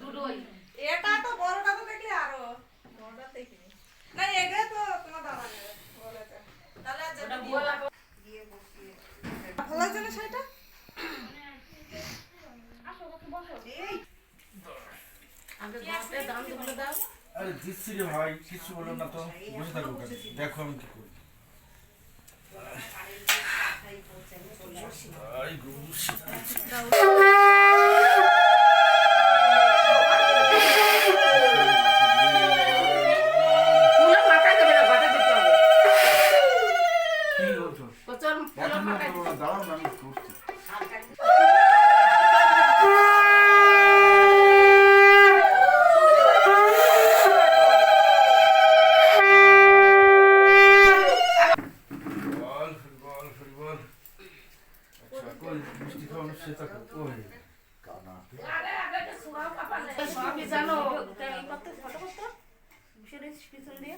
দুটোই। এটা তো বড়টা তো দেখলে আরো বড়টা দেখিনি না এগে তো তোমার দাদা নেবে বলেছে তাহলে আজ ওটা গোলা দিয়ে বসিয়ে ভালো লাগছে না সেটা আসো ওকে বসো। এই আগে গাতে দাম গুলো দাও। আরে দিচ্ছি রে ভাই, কিছু বললাম না তো, বসে থাকো কেন? দেখো আমি কি করি। আরে গরু ফুলের মাথা দেবে না, বাটা দিতে হবে। কি বলছো? কচুর ফুলের মাথা দিতে হবে। দাঁড়াও না, আমি করছি। সবই জানো, এই করতে ফটো করতে পিছন দিয়ে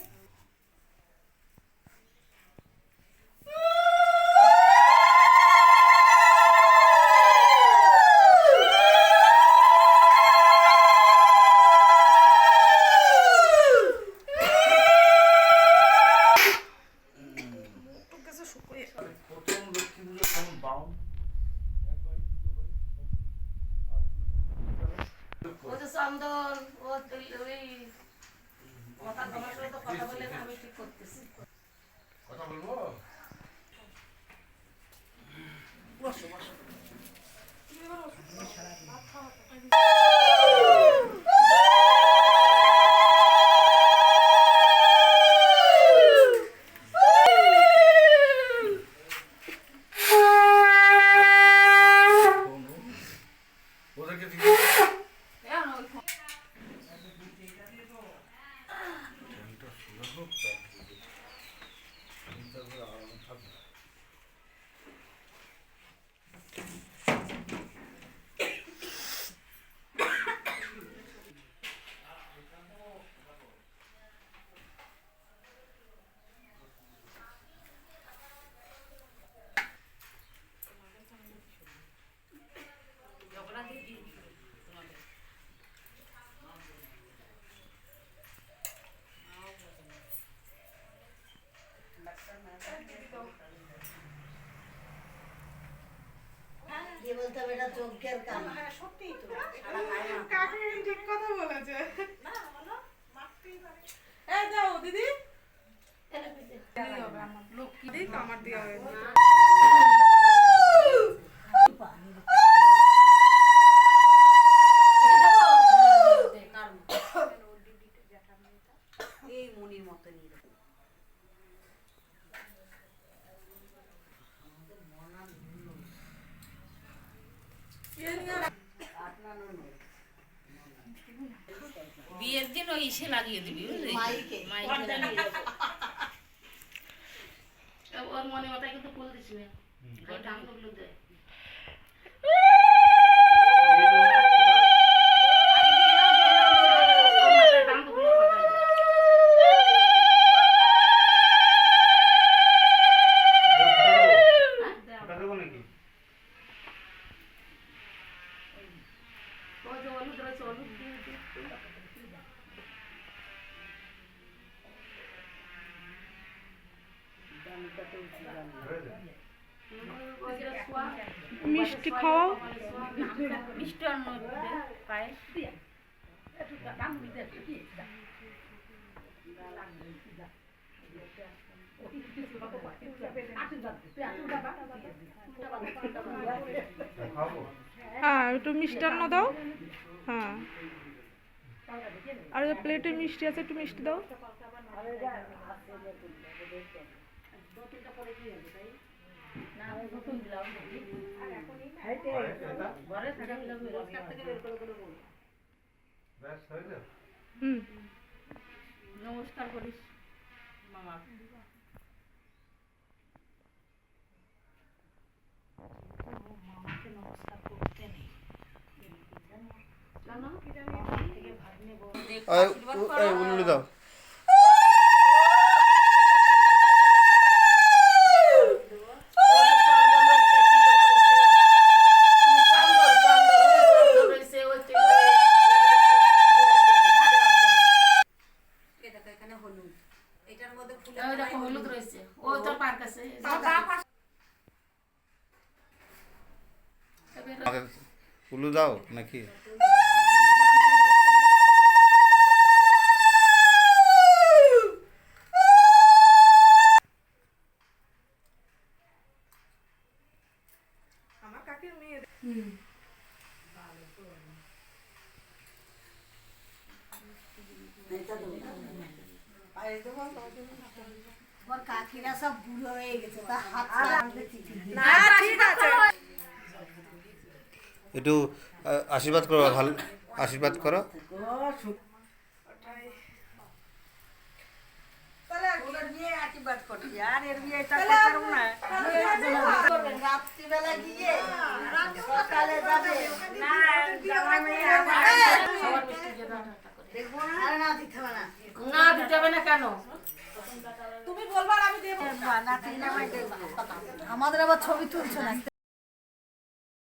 চন্দন ও ওই কথা তোমার সাথে তো কথা বলে না, আমি ঠিক করতেছি। কথা বলবো? বসো বসো। ওদেরকে দিকে বলতে হবে এটা যজ্ঞের কাম। হ্যাঁ সত্যি তো কাকি ঠিক কথা বলেছে না বলো মারতেই পারে এই দাও দিদি দিদি হবে আমার লক্ষ্মী দিক আমার দিয়া হবে এই মনির মতো নিয়ে বিয়ের দিন ওই ইসে লাগিয়ে দিবি বুঝলি, মাইকে ওর মনে মাথায় কিন্তু ফুল দিস না, ওই ডাঙ্গগুলো দে। মিষ্টি খাওয়াও মিষ্টি অন্য পায়ে হ্যাঁ একটু মিষ্টান্ন দাও হ্যাঁ আর প্লেটে মিষ্টি আছে একটু মিষ্টি দাও নমস্কার করিস মামা। উল্লু দাও। দাও নাকি? আমার কাকির মেয়ে তোমার কাকিরা সব বুড়ো হয়ে গেছে, তা হাত না ঠিক আছে একটু আশীর্বাদ করো, ভালো আশীর্বাদ করো। তাহলে রাত্রিবেলা গিয়ে সকালে যাবে। দেখবো না, আরে না দিতে হবে না। না দিতে হবে না কেন? তুমি বলবা আর আমি দেবো। আমাদের আবার ছবি তুলছো না।